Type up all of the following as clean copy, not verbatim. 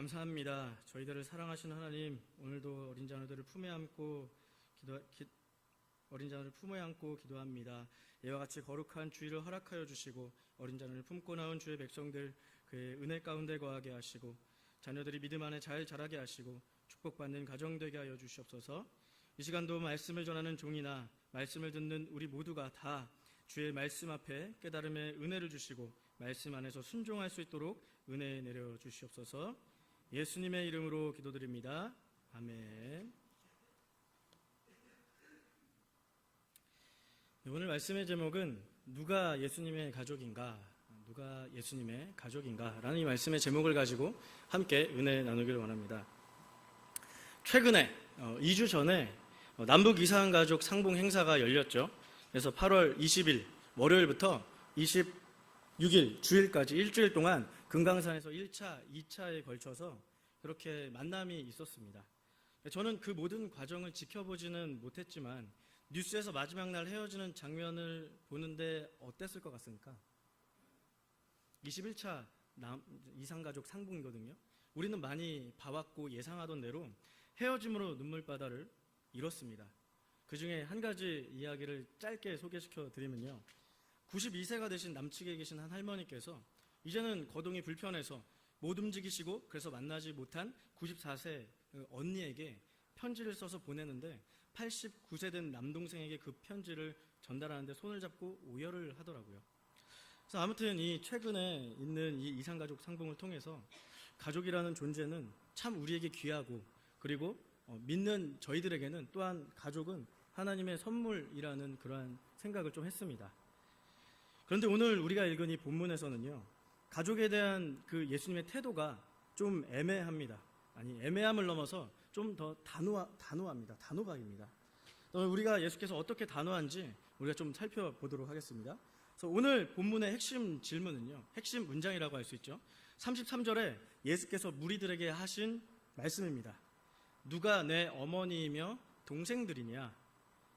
감사합니다. 저희들을 사랑하시는 하나님, 오늘도 어린 자녀들을 품에 안고 기도합니다. 이와 같이 거룩한 주일을 허락하여 주시고 어린 자녀를 품고 나온 주의 백성들 그의 은혜 가운데 거하게 하시고 자녀들이 믿음 안에 잘 자라게 하시고 축복받는 가정 되게 하여 주시옵소서. 이 시간도 말씀을 전하는 종이나 말씀을 듣는 우리 모두가 다 주의 말씀 앞에 깨달음의 은혜를 주시고 말씀 안에서 순종할 수 있도록 은혜 내려 주시옵소서. 예수님의 이름으로 기도드립니다. 아멘. 오늘 말씀의 제목은 누가 예수님의 가족인가? 누가 예수님의 가족인가? 라는 이 말씀의 제목을 가지고 함께 은혜 나누기를 원합니다. 최근에 2주 전에 남북 이산가족 상봉 행사가 열렸죠. 그래서 8월 20일 월요일부터 26일 주일까지 일주일 동안 금강산에서 1차, 2차에 걸쳐서 그렇게 만남이 있었습니다. 저는 그 모든 과정을 지켜보지는 못했지만 뉴스에서 마지막 날 헤어지는 장면을 보는데 어땠을 것 같습니까? 21차 이산가족 상봉이거든요. 우리는 많이 봐왔고 예상하던 대로 헤어짐으로 눈물바다를 잃었습니다. 그 중에 한 가지 이야기를 짧게 소개시켜 드리면요. 92세가 되신 남측에 계신 한 할머니께서 이제는 거동이 불편해서 못 움직이시고 그래서 만나지 못한 94세 언니에게 편지를 써서 보내는데 89세 된 남동생에게 그 편지를 전달하는데 손을 잡고 오열을 하더라고요. 그래서 아무튼 이 최근에 있는 이 이산가족 상봉을 통해서 가족이라는 존재는 참 우리에게 귀하고 그리고 믿는 저희들에게는 또한 가족은 하나님의 선물이라는 그러한 생각을 좀 했습니다. 그런데 오늘 우리가 읽은 이 본문에서는요, 가족에 대한 그 예수님의 태도가 좀 애매합니다. 아니, 애매함을 넘어서 좀 더 단호합니다. 단호박입니다. 우리가 예수께서 어떻게 단호한지 우리가 좀 살펴보도록 하겠습니다. 그래서 오늘 본문의 핵심 질문은요, 핵심 문장이라고 할 수 있죠. 33절에 예수께서 무리들에게 하신 말씀입니다. 누가 내 어머니이며 동생들이냐?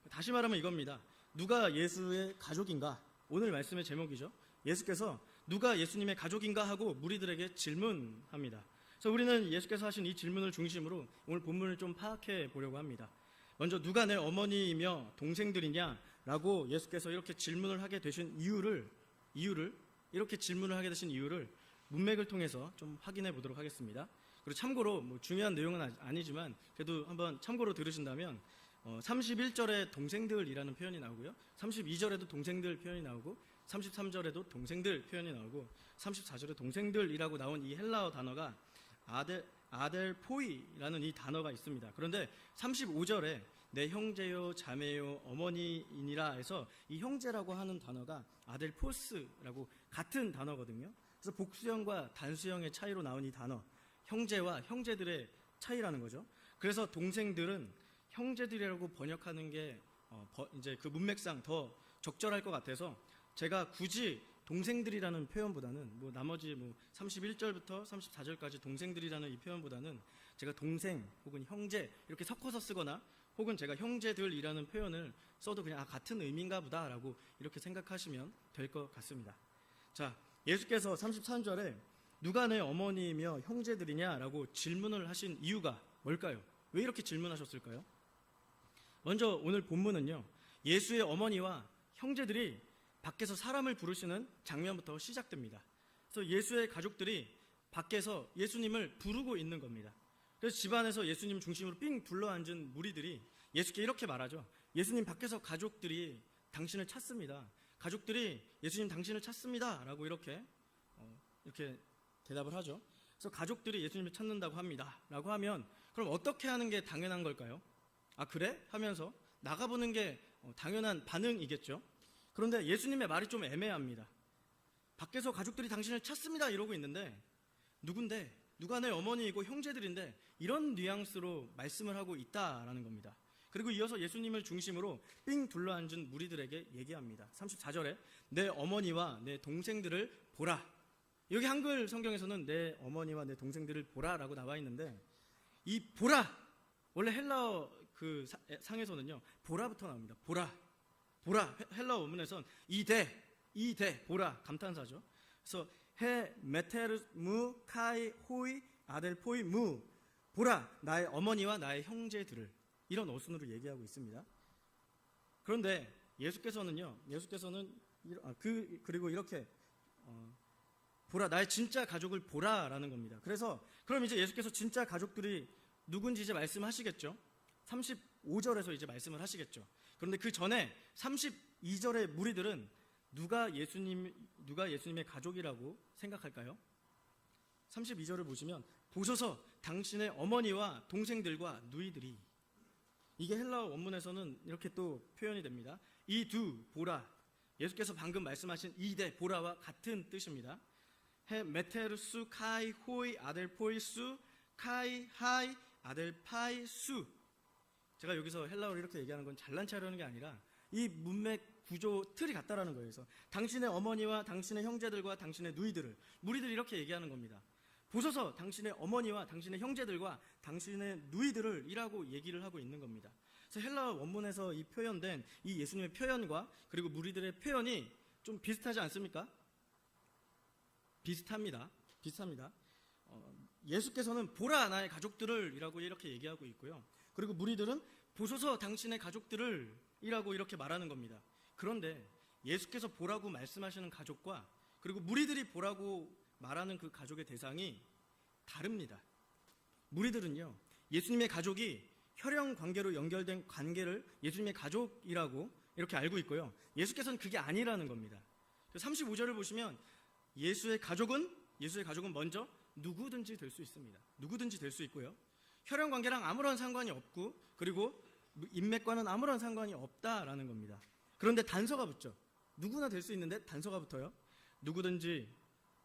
다시 말하면 이겁니다. 누가 예수의 가족인가? 오늘 말씀의 제목이죠. 예수께서 누가 예수님의 가족인가 하고 무리들에게 질문합니다. 그래서 우리는 예수께서 하신 이 질문을 중심으로 오늘 본문을 좀 파악해 보려고 합니다. 먼저 누가 내 어머니이며 동생들이냐라고 예수께서 이렇게 질문을 하게 되신 이유를 이렇게 질문을 하게 되신 이유를 문맥을 통해서 좀 확인해 보도록 하겠습니다. 그리고 참고로 중요한 내용은 아니지만 그래도 한번 참고로 들으신다면 31절에 동생들이라는 표현이 나오고요. 32절에도 동생들 표현이 나오고 33절에도 동생들 표현이 나오고 34절에 동생들이라고 나온 이 헬라어 단어가 아델포이라는 이 단어가 있습니다. 그런데 35절에 내 형제요 자매요 어머니이니라 해서 이 형제라고 하는 단어가 아델포스라고 같은 단어거든요. 그래서 복수형과 단수형의 차이로 나온 이 단어, 형제와 형제들의 차이라는 거죠. 그래서 동생들은 형제들이라고 번역하는 게 이제 그 문맥상 더 적절할 것 같아서 제가 굳이 동생들이라는 표현보다는 나머지 31절부터 34절까지 동생들이라는 이 표현보다는 제가 동생 혹은 형제 이렇게 섞어서 쓰거나 혹은 제가 형제들이라는 표현을 써도 그냥 같은 의미인가 보다라고 이렇게 생각하시면 될 것 같습니다. 자, 예수께서 33절에 누가 내 어머니이며 형제들이냐라고 질문을 하신 이유가 뭘까요? 왜 이렇게 질문하셨을까요? 먼저 오늘 본문은요, 예수의 어머니와 형제들이 밖에서 사람을 부르시는 장면부터 시작됩니다. 그래서 예수의 가족들이 밖에서 예수님을 부르고 있는 겁니다. 그래서 집안에서 예수님 중심으로 삥 둘러앉은 무리들이 예수께 이렇게 말하죠. 예수님, 밖에서 가족들이 당신을 찾습니다. 가족들이 예수님 당신을 찾습니다 라고 이렇게 대답을 하죠. 그래서 가족들이 예수님을 찾는다고 합니다 라고 하면 그럼 어떻게 하는 게 당연한 걸까요? 아, 그래? 하면서 나가보는 게 당연한 반응이겠죠. 그런데 예수님의 말이 좀 애매합니다. 밖에서 가족들이 당신을 찾습니다 이러고 있는데 누군데? 누가 내 어머니이고 형제들인데 이런 뉘앙스로 말씀을 하고 있다라는 겁니다. 그리고 이어서 예수님을 중심으로 삥 둘러앉은 무리들에게 얘기합니다. 34절에 내 어머니와 내 동생들을 보라. 여기 한글 성경에서는 내 어머니와 내 동생들을 보라라고 나와 있는데 이 보라, 원래 헬라어 그 상에서는요 보라부터 나옵니다. 보라 헬라어 원문에선 이대 보라 감탄사죠. 그래서 헤 메테르무 카이 호이 아델 포이 무, 보라 나의 어머니와 나의 형제들을, 이런 어순으로 얘기하고 있습니다. 그런데 예수께서는 그리고 이렇게 보라 나의 진짜 가족을 보라라는 겁니다. 그래서 그럼 이제 예수께서 진짜 가족들이 누군지 이제 말씀하시겠죠. 35절에서 이제 말씀을 하시겠죠. 그런데 그 전에 32절의 무리들은 누가 예수님의 가족이라고 생각할까요? 32절을 보시면 보소서 당신의 어머니와 동생들과 누이들이, 이게 헬라어 원문에서는 이렇게 또 표현이 됩니다. 이 두 보라, 예수께서 방금 말씀하신 이대 보라와 같은 뜻입니다. 메테르수 카이 호이 아델 포이수 카이 하이 아델 파이 수. 제가 여기서 헬라어로 이렇게 얘기하는 건 잘난 체하려는 게 아니라 이 문맥 구조 틀이 같다라는 거예요. 그래서 당신의 어머니와 당신의 형제들과 당신의 누이들을, 무리들이 이렇게 얘기하는 겁니다. 보소서 당신의 어머니와 당신의 형제들과 당신의 누이들을 이라고 얘기를 하고 있는 겁니다. 그래서 헬라어 원문에서 이 표현된 이 예수님의 표현과 그리고 무리들의 표현이 좀 비슷하지 않습니까? 비슷합니다. 예수께서는 보라 나의 가족들을 이라고 이렇게 얘기하고 있고요. 그리고 무리들은 보소서 당신의 가족들을 이라고 이렇게 말하는 겁니다. 그런데 예수께서 보라고 말씀하시는 가족과 그리고 무리들이 보라고 말하는 그 가족의 대상이 다릅니다. 무리들은요, 예수님의 가족이 혈연 관계로 연결된 관계를 예수님의 가족이라고 이렇게 알고 있고요. 예수께서는 그게 아니라는 겁니다. 35절을 보시면 예수의 가족은 먼저 누구든지 될 수 있습니다. 누구든지 될 수 있고요. 혈연 관계랑 아무런 상관이 없고 그리고 인맥과는 아무런 상관이 없다라는 겁니다. 그런데 단서가 붙죠. 누구나 될 수 있는데 단서가 붙어요. 누구든지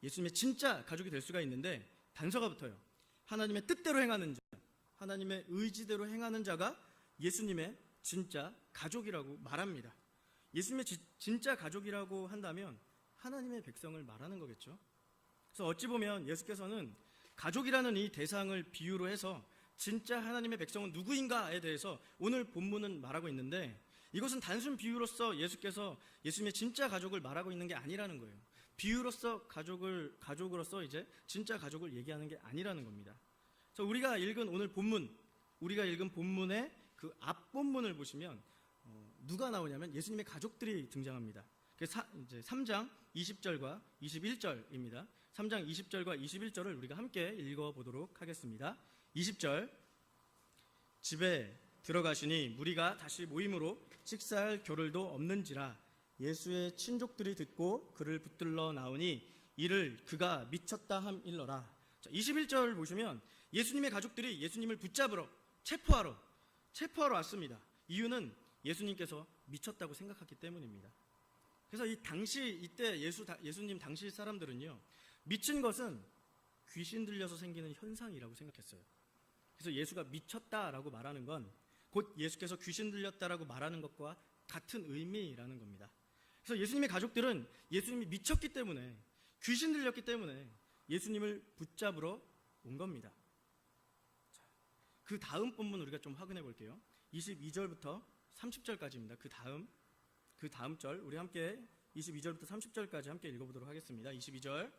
예수님의 진짜 가족이 될 수가 있는데 단서가 붙어요. 하나님의 뜻대로 행하는 자, 하나님의 의지대로 행하는 자가 예수님의 진짜 가족이라고 말합니다. 예수님의 진짜 가족이라고 한다면 하나님의 백성을 말하는 거겠죠. 그래서 어찌 보면 예수께서는 가족이라는 이 대상을 비유로 해서 진짜 하나님의 백성은 누구인가에 대해서 오늘 본문은 말하고 있는데, 이것은 단순 비유로서 예수께서 예수님의 진짜 가족을 말하고 있는 게 아니라는 거예요. 비유로서 가족으로서 이제 진짜 가족을 얘기하는 게 아니라는 겁니다. 그래서 우리가 읽은 오늘 본문, 우리가 읽은 본문의 그 앞본문을 보시면 누가 나오냐면 예수님의 가족들이 등장합니다. 이제 3장 20절과 21절입니다. 3장 20절과 21절을 우리가 함께 읽어보도록 하겠습니다. 20절, 집에 들어가시니 무리가 다시 모임으로 식사할 겨를도 없는지라 예수의 친족들이 듣고 그를 붙들러 나오니 이를 그가 미쳤다 함일러라. 21절 보시면 예수님의 가족들이 예수님을 붙잡으러 체포하러 왔습니다. 이유는 예수님께서 미쳤다고 생각했기 때문입니다. 그래서 이때 예수님 당시 사람들은요, 미친 것은 귀신 들려서 생기는 현상이라고 생각했어요. 그래서 예수가 미쳤다라고 말하는 건 곧 예수께서 귀신 들렸다라고 말하는 것과 같은 의미라는 겁니다. 그래서 예수님의 가족들은 예수님이 미쳤기 때문에, 귀신 들렸기 때문에 예수님을 붙잡으러 온 겁니다. 그 다음 본문 우리가 좀 확인해 볼게요. 22절부터 30절까지입니다. 그 다음 절 우리 함께 22절부터 30절까지 함께 읽어보도록 하겠습니다. 22절,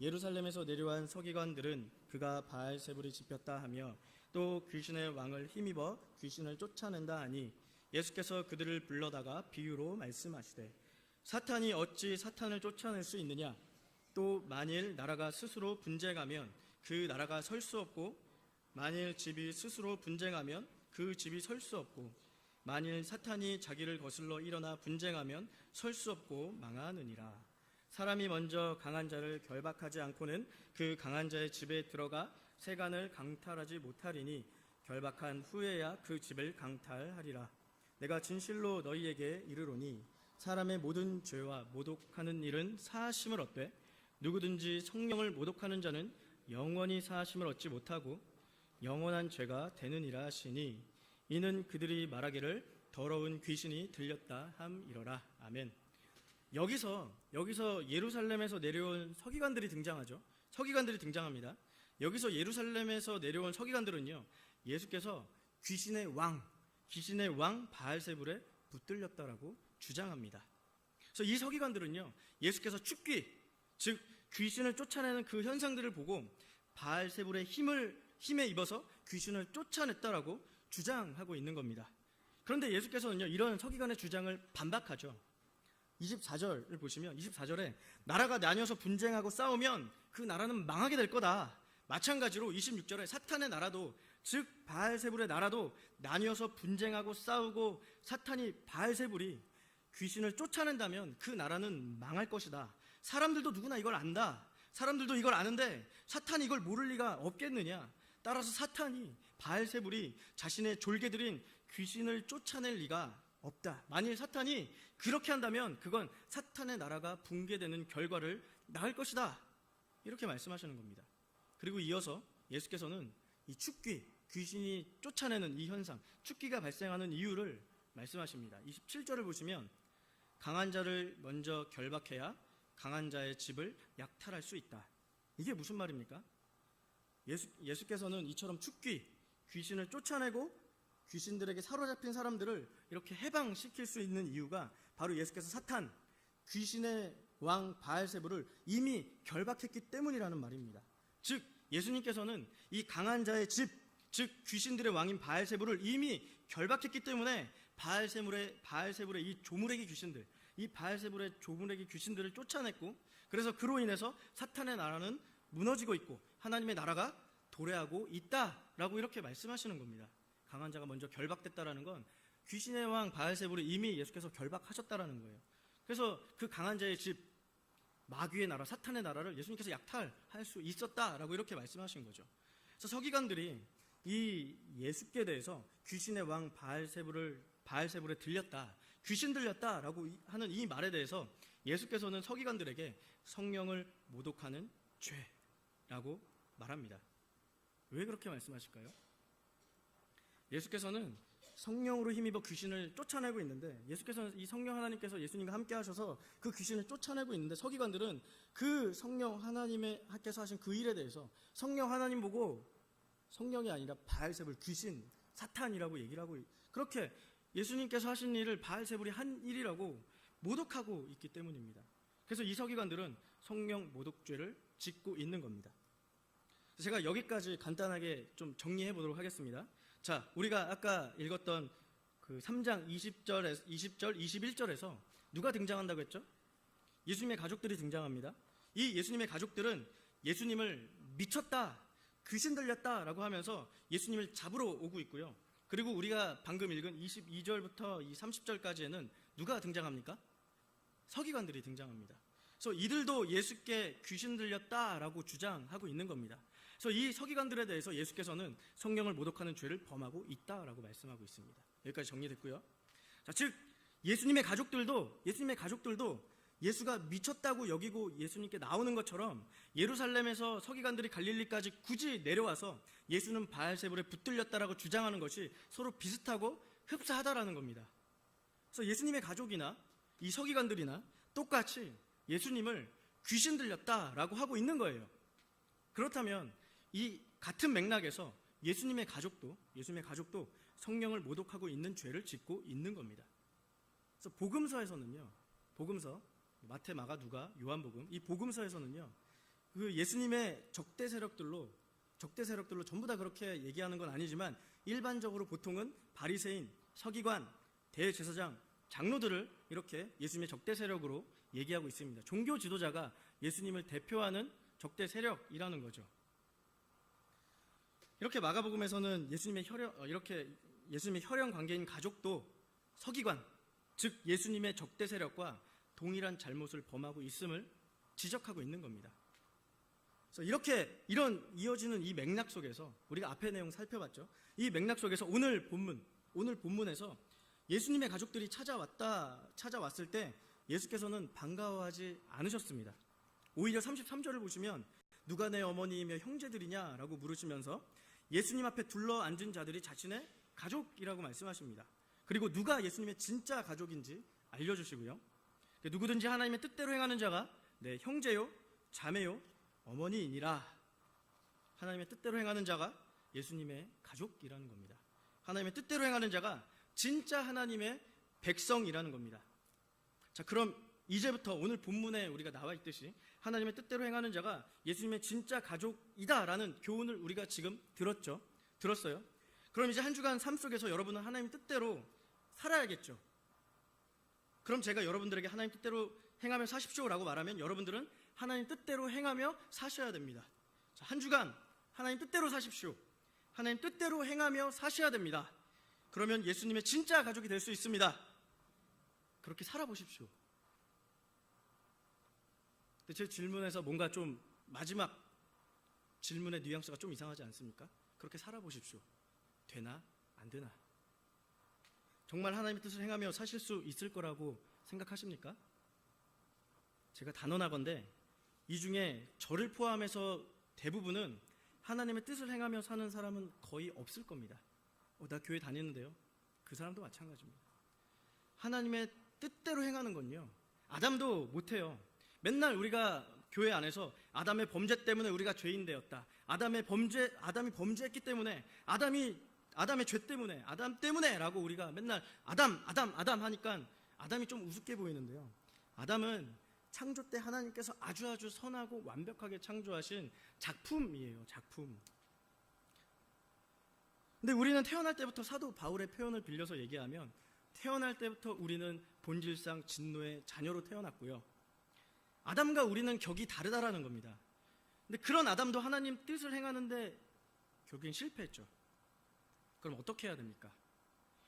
예루살렘에서 내려온 서기관들은 그가 바알세불이 집혔다 하며 또 귀신의 왕을 힘입어 귀신을 쫓아낸다 하니 예수께서 그들을 불러다가 비유로 말씀하시되 사탄이 어찌 사탄을 쫓아낼 수 있느냐? 또 만일 나라가 스스로 분쟁하면 그 나라가 설 수 없고 만일 집이 스스로 분쟁하면 그 집이 설 수 없고 만일 사탄이 자기를 거슬러 일어나 분쟁하면 설 수 없고 망하느니라. 사람이 먼저 강한 자를 결박하지 않고는 그 강한 자의 집에 들어가 세간을 강탈하지 못하리니 결박한 후에야 그 집을 강탈하리라. 내가 진실로 너희에게 이르노니 사람의 모든 죄와 모독하는 일은 사하심을 얻되 누구든지 성령을 모독하는 자는 영원히 사하심을 얻지 못하고 영원한 죄가 되느니라 하시니 이는 그들이 말하기를 더러운 귀신이 들렸다 함이러라. 아멘. 여기서 예루살렘에서 내려온 서기관들이 등장하죠. 서기관들이 등장합니다. 여기서 예루살렘에서 내려온 서기관들은요, 예수께서 귀신의 왕 바알세불에 붙들렸다라고 주장합니다. 그래서 이 서기관들은요, 예수께서 축귀, 즉 귀신을 쫓아내는 그 현상들을 보고 바알세불의 힘에 입어서 귀신을 쫓아냈다라고 주장하고 있는 겁니다. 그런데 예수께서는요, 이런 서기관의 주장을 반박하죠. 24절을 보시면 24절에 나라가 나뉘어서 분쟁하고 싸우면 그 나라는 망하게 될 거다. 마찬가지로 26절에 사탄의 나라도, 즉 바알세불의 나라도 나뉘어서 분쟁하고 싸우고 사탄이 바알세불이 귀신을 쫓아낸다면 그 나라는 망할 것이다. 사람들도 누구나 이걸 안다. 사람들도 이걸 아는데 사탄이 이걸 모를 리가 없겠느냐. 따라서 사탄이, 바알세불이 자신의 졸개들인 귀신을 쫓아낼 리가 없다. 만일 사탄이 그렇게 한다면 그건 사탄의 나라가 붕괴되는 결과를 낳을 것이다. 이렇게 말씀하시는 겁니다. 그리고 이어서 예수께서는 이 축귀, 귀신이 쫓아내는 이 현상, 축귀가 발생하는 이유를 말씀하십니다. 27절을 보시면 강한 자를 먼저 결박해야 강한 자의 집을 약탈할 수 있다. 이게 무슨 말입니까? 예수께서는 이처럼 축귀, 귀신을 쫓아내고 귀신들에게 사로잡힌 사람들을 이렇게 해방시킬 수 있는 이유가 바로 예수께서 사탄, 귀신의 왕 바알세불을 이미 결박했기 때문이라는 말입니다. 즉 예수님께서는 이 강한 자의 집, 즉 귀신들의 왕인 바알세불을 이미 결박했기 때문에 바알세불의 이 조무래기 귀신들, 이 바알세불의 조무래기 귀신들을 쫓아냈고, 그래서 그로 인해서 사탄의 나라는 무너지고 있고 하나님의 나라가 도래하고 있다라고 이렇게 말씀하시는 겁니다. 강한 자가 먼저 결박됐다라는 건 귀신의 왕 바알세불을 이미 예수께서 결박하셨다라는 거예요. 그래서 그 강한 자의 집, 마귀의 나라, 사탄의 나라를 예수님께서 약탈할 수 있었다라고 이렇게 말씀하신 거죠. 그래서 서기관들이 이 예수께 대해서 귀신의 왕 바알세불에 들렸다, 귀신 들렸다라고 하는 이 말에 대해서 예수께서는 서기관들에게 성령을 모독하는 죄라고 말합니다. 왜 그렇게 말씀하실까요? 예수께서는 성령으로 힘입어 귀신을 쫓아내고 있는데, 예수께서는 이 성령 하나님께서 예수님과 함께 하셔서 그 귀신을 쫓아내고 있는데, 서기관들은 그 성령 하나님께서 하신 그 일에 대해서 성령 하나님 보고 성령이 아니라 바알세불, 귀신, 사탄이라고 얘기를 하고, 그렇게 예수님께서 하신 일을 바알세불이 한 일이라고 모독하고 있기 때문입니다. 그래서 이 서기관들은 성령 모독죄를 짓고 있는 겁니다. 제가 여기까지 간단하게 좀 정리해 보도록 하겠습니다. 자, 우리가 아까 읽었던 그 3장 20절, 21절에서 누가 등장한다고 했죠? 예수님의 가족들이 등장합니다. 이 예수님의 가족들은 예수님을 미쳤다, 귀신 들렸다라고 하면서 예수님을 잡으러 오고 있고요. 그리고 우리가 방금 읽은 22절부터 30절까지에는 누가 등장합니까? 서기관들이 등장합니다. 그래서 이들도 예수께 귀신 들렸다라고 주장하고 있는 겁니다. 그래서 이 서기관들에 대해서 예수께서는 성령을 모독하는 죄를 범하고 있다라고 말씀하고 있습니다. 여기까지 정리됐고요. 자, 즉 예수님의 가족들도 예수가 미쳤다고 여기고 예수님께 나오는 것처럼 예루살렘에서 서기관들이 갈릴리까지 굳이 내려와서 예수는 바알세불에 붙들렸다라고 주장하는 것이 서로 비슷하고 흡사하다라는 겁니다. 그래서 예수님의 가족이나 이 서기관들이나 똑같이 예수님을 귀신 들렸다라고 하고 있는 거예요. 그렇다면 이 같은 맥락에서 예수님의 가족도 성령을 모독하고 있는 죄를 짓고 있는 겁니다. 그래서 복음서에서는요, 마태, 마가, 누가, 요한복음, 이 복음서에서는요, 그 예수님의 적대 세력들로 전부 다 그렇게 얘기하는 건 아니지만 일반적으로 보통은 바리새인, 서기관, 대제사장, 장로들을 이렇게 예수님의 적대 세력으로 얘기하고 있습니다. 종교 지도자가 예수님을 대표하는 적대 세력이라는 거죠. 이렇게 마가복음에서는 예수님의 혈연 관계인 가족도 서기관, 즉 예수님의 적대 세력과 동일한 잘못을 범하고 있음을 지적하고 있는 겁니다. 그래서 이런 이어지는 이 맥락 속에서 우리가 앞의 내용 살펴봤죠. 이 맥락 속에서 오늘 본문에서 예수님의 가족들이 찾아왔을 때 예수께서는 반가워하지 않으셨습니다. 오히려 33절을 보시면 누가 내 어머니이며 형제들이냐라고 물으시면서 예수님 앞에 둘러앉은 자들이 자신의 가족이라고 말씀하십니다. 그리고 누가 예수님의 진짜 가족인지 알려주시고요. 누구든지 하나님의 뜻대로 행하는 자가 내 형제요, 자매요, 어머니이니라. 하나님의 뜻대로 행하는 자가 예수님의 가족이라는 겁니다. 하나님의 뜻대로 행하는 자가 진짜 하나님의 백성이라는 겁니다. 자, 그럼 이제부터 오늘 본문에 우리가 나와 있듯이 하나님의 뜻대로 행하는 자가 예수님의 진짜 가족이다라는 교훈을 우리가 지금 들었어요. 그럼 이제 한 주간 삶 속에서 여러분은 하나님 뜻대로 살아야겠죠. 그럼 제가 여러분들에게 하나님 뜻대로 행하며 사십시오라고 말하면 여러분들은 하나님 뜻대로 행하며 사셔야 됩니다. 자, 한 주간 하나님 뜻대로 사십시오. 하나님 뜻대로 행하며 사셔야 됩니다. 그러면 예수님의 진짜 가족이 될 수 있습니다. 그렇게 살아보십시오. 근데 제 질문에서 뭔가 좀 마지막 질문의 뉘앙스가 좀 이상하지 않습니까? 그렇게 살아보십시오. 되나? 안 되나? 정말 하나님의 뜻을 행하며 사실 수 있을 거라고 생각하십니까? 제가 단언하건대 이 중에 저를 포함해서 대부분은 하나님의 뜻을 행하며 사는 사람은 거의 없을 겁니다. 나 교회 다니는데요. 그 사람도 마찬가지입니다. 하나님의 뜻대로 행하는 건요, 아담도 못해요. 맨날 우리가 교회 안에서 아담의 범죄 때문에 우리가 죄인 되었다. 아담이 범죄했기 때문에 아담의 죄 때문에 아담 때문에라고 우리가 맨날 아담 하니까 아담이 좀 우습게 보이는데요. 아담은 창조 때 하나님께서 아주 선하고 완벽하게 창조하신 작품이에요. 작품. 근데 우리는 태어날 때부터 사도 바울의 표현을 빌려서 얘기하면 태어날 때부터 우리는 본질상 진노의 자녀로 태어났고요. 아담과 우리는 격이 다르다라는 겁니다. 근데 그런 아담도 하나님 뜻을 행하는데 결국엔 실패했죠. 그럼 어떻게 해야 됩니까?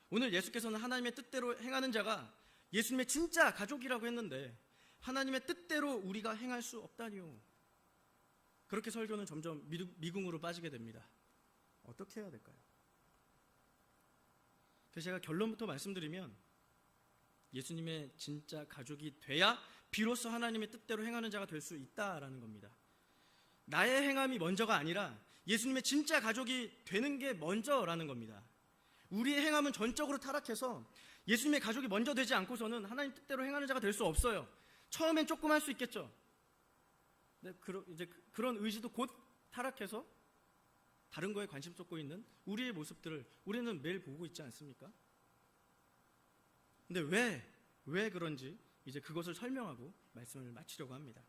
오늘 예수께서는 하나님의 뜻대로 행하는 자가 예수님의 진짜 가족이라고 했는데 하나님의 뜻대로 우리가 행할 수 없다니요. 그렇게 설교는 점점 미궁으로 빠지게 됩니다. 어떻게 해야 될까요? 그래서 제가 결론부터 말씀드리면 예수님의 진짜 가족이 돼야 비로소 하나님의 뜻대로 행하는 자가 될 수 있다라는 겁니다. 나의 행함이 먼저가 아니라 예수님의 진짜 가족이 되는 게 먼저라는 겁니다. 우리의 행함은 전적으로 타락해서 예수님의 가족이 먼저 되지 않고서는 하나님 뜻대로 행하는 자가 될 수 없어요. 처음엔 조금 할 수 있겠죠. 근데 이제 그런 의지도 곧 타락해서 다른 거에 관심 쏟고 있는 우리의 모습들을 우리는 매일 보고 있지 않습니까? 근데 왜 그런지 이제 그것을 설명하고 말씀을 마치려고 합니다.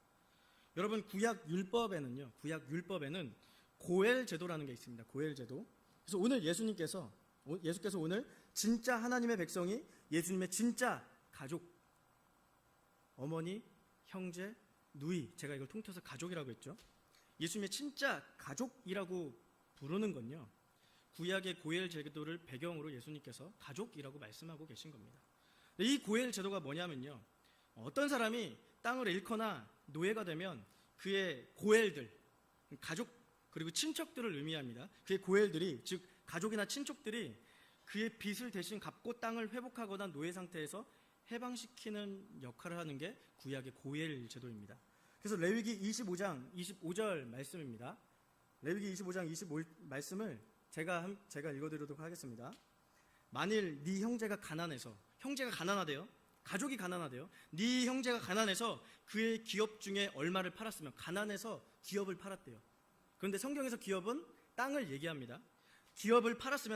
여러분, 구약 율법에는 고엘 제도라는 게 있습니다. 고엘 제도. 그래서 오늘 예수께서 오늘 진짜 하나님의 백성이 예수님의 진짜 가족, 어머니, 형제, 누이, 제가 이걸 통틀어서 가족이라고 했죠. 예수님의 진짜 가족이라고 부르는 건요, 구약의 고엘 제도를 배경으로 예수님께서 가족이라고 말씀하고 계신 겁니다. 이 고엘 제도가 뭐냐면요, 어떤 사람이 땅을 잃거나 노예가 되면 그의 고엘들, 가족 그리고 친척들을 의미합니다. 그의 고엘들이, 즉 가족이나 친척들이 그의 빚을 대신 갚고 땅을 회복하거나 노예 상태에서 해방시키는 역할을 하는 게 구약의 고엘 제도입니다. 그래서 레위기 25장 25절 말씀입니다. 레위기 25장 25절 말씀을 제가 읽어드리도록 하겠습니다. 만일 네 형제가 가난하대요. 가족이 가난하대요. 네 형제가 가난해서 그의 기업 중에 얼마를 팔았으면, 가난해서 기업을 팔았대요. 그런데 성경에서 기업은 땅을 얘기합니다.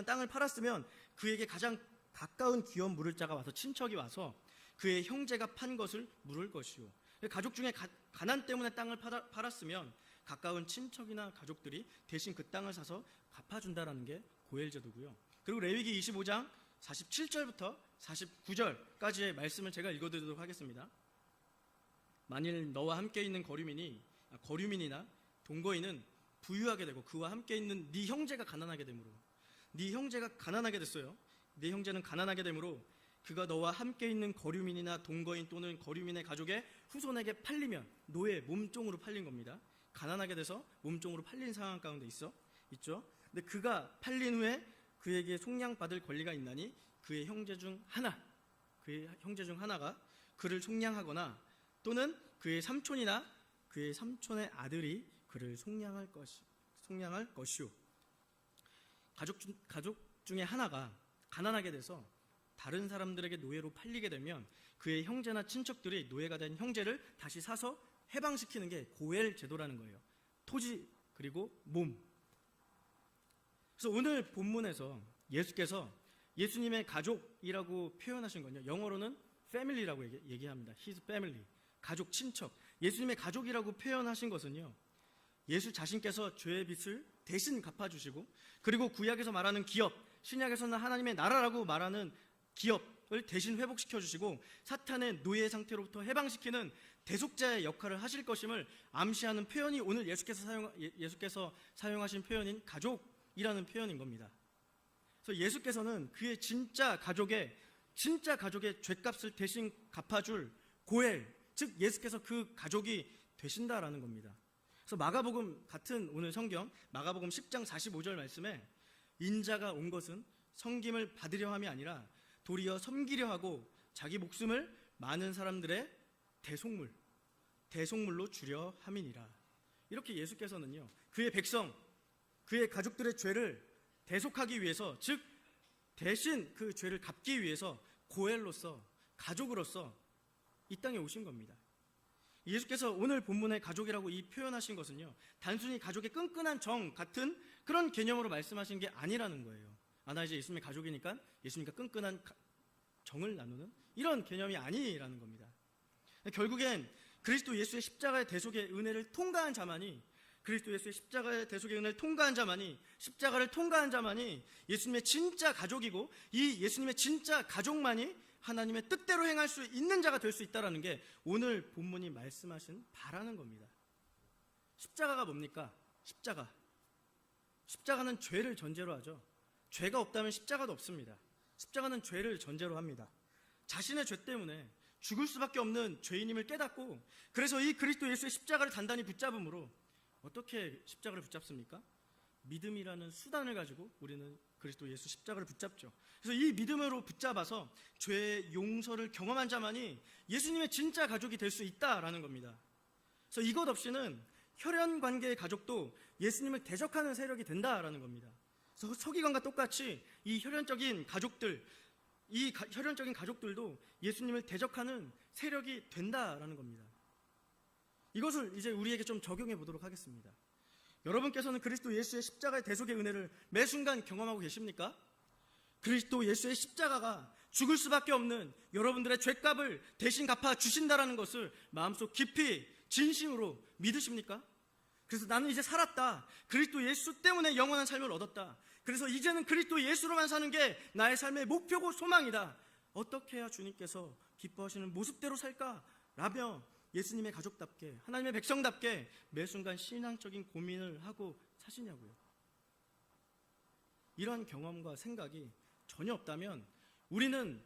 땅을 팔았으면 그에게 가장 가까운 기업 물을 자가 와서, 친척이 와서 그의 형제가 판 것을 물을 것이요. 가족 중에 가난 때문에 땅을 팔았으면 가까운 친척이나 가족들이 대신 그 땅을 사서 갚아준다라는 게 고엘 제도고요. 그리고 레위기 25장 47절부터 49절까지의 말씀을 제가 읽어드리도록 하겠습니다. 만일 너와 함께 있는 거류민이나 동거인은 부유하게 되고 그와 함께 있는 네 형제가 가난하게 되므로, 네 형제가 가난하게 됐어요. 네 형제는 가난하게 되므로 그가 너와 함께 있는 거류민이나 동거인 또는 거류민의 가족의 후손에게 팔리면, 노예, 몸종으로 팔린 겁니다. 가난하게 돼서 몸종으로 팔린 상황 가운데 있죠. 근데 그가 팔린 후에 그에게 속량받을 권리가 있나니 그의 형제 중 하나가 그를 속량하거나 또는 그의 삼촌이나 그의 삼촌의 아들이 그를 속량할 것이요. 가족 중에 하나가 가난하게 돼서 다른 사람들에게 노예로 팔리게 되면 그의 형제나 친척들이 노예가 된 형제를 다시 사서 해방시키는 게 고엘 제도라는 거예요. 토지 그리고 몸. 그래서 오늘 본문에서 예수께서 예수님의 가족이라고 표현하신 건요, 영어로는 family라고 얘기합니다. His family, 가족, 친척. 예수님의 가족이라고 표현하신 것은요, 예수 자신께서 죄의 빚을 대신 갚아주시고, 그리고 구약에서 말하는 기업, 신약에서는 하나님의 나라라고 말하는 기업을 대신 회복시켜주시고 사탄의 노예 상태로부터 해방시키는 대속자의 역할을 하실 것임을 암시하는 표현이 오늘 예수께서 사용하신 표현인 가족이라는 표현인 겁니다. 그래서 예수께서는 그의 진짜 가족의 죄값을 대신 갚아줄 고엘, 즉 예수께서 그 가족이 되신다라는 겁니다. 그래서 마가복음 같은 오늘 성경 마가복음 10장 45절 말씀에 인자가 온 것은 섬김을 받으려 함이 아니라 도리어 섬기려 하고 자기 목숨을 많은 사람들의 대속물로 주려 함이니라. 이렇게 예수께서는요, 그의 백성, 그의 가족들의 죄를 대속하기 위해서, 즉 대신 그 죄를 갚기 위해서 고엘로서, 가족으로서 이 땅에 오신 겁니다. 예수께서 오늘 본문의 가족이라고 이 표현하신 것은요, 단순히 가족의 끈끈한 정 같은 그런 개념으로 말씀하신 게 아니라는 거예요. 나 이제 예수님의 가족이니까 예수님과 끈끈한 정을 나누는 이런 개념이 아니라는 겁니다. 결국엔 그리스도 예수의 십자가의 대속의 은혜를 통과한 자만이, 십자가를 통과한 자만이 예수님의 진짜 가족이고, 이 예수님의 진짜 가족만이 하나님의 뜻대로 행할 수 있는 자가 될 수 있다는 게 오늘 본문이 말씀하신 바라는 겁니다. 십자가가 뭡니까? 십자가는 죄를 전제로 하죠. 죄가 없다면 십자가도 없습니다. 십자가는 죄를 전제로 합니다. 자신의 죄 때문에 죽을 수밖에 없는 죄인임을 깨닫고, 그래서 이 그리스도 예수의 십자가를 단단히 붙잡음으로 어떻게 십자가를 붙잡습니까? 믿음이라는 수단을 가지고 우리는 그리스도 예수 십자가를 붙잡죠. 그래서 이 믿음으로 붙잡아서 죄의 용서를 경험한 자만이 예수님의 진짜 가족이 될 수 있다라는 겁니다. 그래서 이것 없이는 혈연 관계의 가족도 예수님을 대적하는 세력이 된다라는 겁니다. 그래서 서기관과 똑같이 이 혈연적인 가족들도 예수님을 대적하는 세력이 된다라는 겁니다. 이것을 이제 우리에게 좀 적용해 보도록 하겠습니다. 여러분께서는 그리스도 예수의 십자가의 대속의 은혜를 매 순간 경험하고 계십니까? 그리스도 예수의 십자가가 죽을 수밖에 없는 여러분들의 죄값을 대신 갚아 주신다라는 것을 마음속 깊이 진심으로 믿으십니까? 그래서 나는 이제 살았다. 그리스도 예수 때문에 영원한 삶을 얻었다. 그래서 이제는 그리스도 예수로만 사는 게 나의 삶의 목표고 소망이다. 어떻게 해야 주님께서 기뻐하시는 모습대로 살까? 라며 예수님의 가족답게, 하나님의 백성답게 매 순간 신앙적인 고민을 하고 사시냐고요. 이러한 경험과 생각이 전혀 없다면 우리는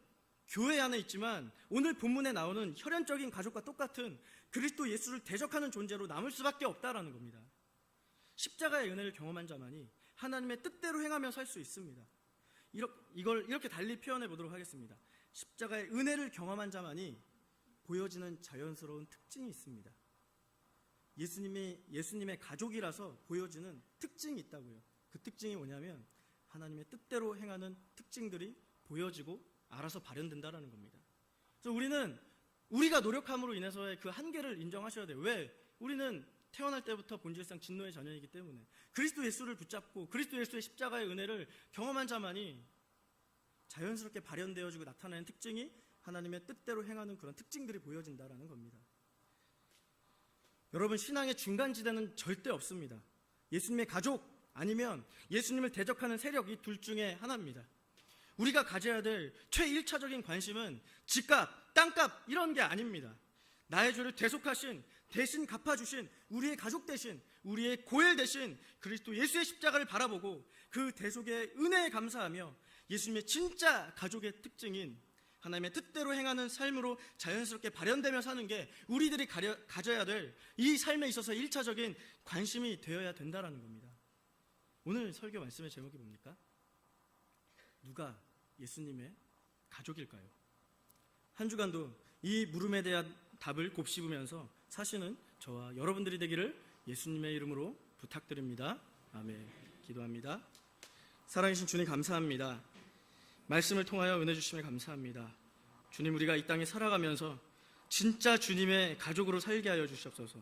교회 안에 있지만 오늘 본문에 나오는 혈연적인 가족과 똑같은 그리스도 예수를 대적하는 존재로 남을 수밖에 없다라는 겁니다. 십자가의 은혜를 경험한 자만이 하나님의 뜻대로 행하며 살 수 있습니다. 이걸 이렇게 달리 표현해 보도록 하겠습니다. 십자가의 은혜를 경험한 자만이 보여지는 자연스러운 특징이 있습니다. 예수님의 가족이라서 보여지는 특징이 있다고요. 그 특징이 뭐냐면 하나님의 뜻대로 행하는 특징들이 보여지고 알아서 발현된다는 겁니다. 그래서 우리가 노력함으로 인해서의 그 한계를 인정하셔야 돼요. 왜? 우리는 태어날 때부터 본질상 진노의 자녀이기 때문에 그리스도 예수를 붙잡고 그리스도 예수의 십자가의 은혜를 경험한 자만이 자연스럽게 발현되어지고 나타나는 특징이 하나님의 뜻대로 행하는 그런 특징들이 보여진다는 겁니다. 여러분, 신앙의 중간지대는 절대 없습니다. 예수님의 가족 아니면 예수님을 대적하는 세력, 이 둘 중에 하나입니다. 우리가 가져야 될 최1차적인 관심은 집값, 땅값 이런 게 아닙니다. 나의 죄를 대속하신, 대신 갚아주신 우리의 가족 대신, 우리의 고엘 대신 그리스도 예수의 십자가를 바라보고 그 대속의 은혜에 감사하며 예수님의 진짜 가족의 특징인 하나님의 뜻대로 행하는 삶으로 자연스럽게 발현되며 사는 게 우리들이 가져야 될 이 삶에 있어서 1차적인 관심이 되어야 된다는 겁니다. 오늘 설교 말씀의 제목이 뭡니까? 누가 예수님의 가족일까요? 한 주간도 이 물음에 대한 답을 곱씹으면서 사시는 저와 여러분들이 되기를 예수님의 이름으로 부탁드립니다. 아멘. 기도합니다. 살아계신 주님 감사합니다. 말씀을 통하여 은혜 주심에 감사합니다. 주님, 우리가 이 땅에 살아가면서 진짜 주님의 가족으로 살게 하여 주시옵소서.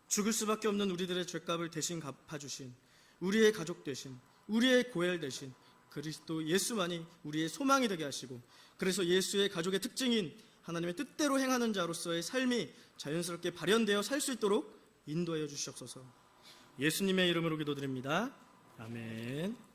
죽을 수밖에 없는 우리들의 죄값을 대신 갚아주신 우리의 가족 대신, 우리의 고엘 대신 그리스도 예수만이 우리의 소망이 되게 하시고, 그래서 예수의 가족의 특징인 하나님의 뜻대로 행하는 자로서의 삶이 자연스럽게 발현되어 살 수 있도록 인도하여 주시옵소서. 예수님의 이름으로 기도드립니다. 아멘.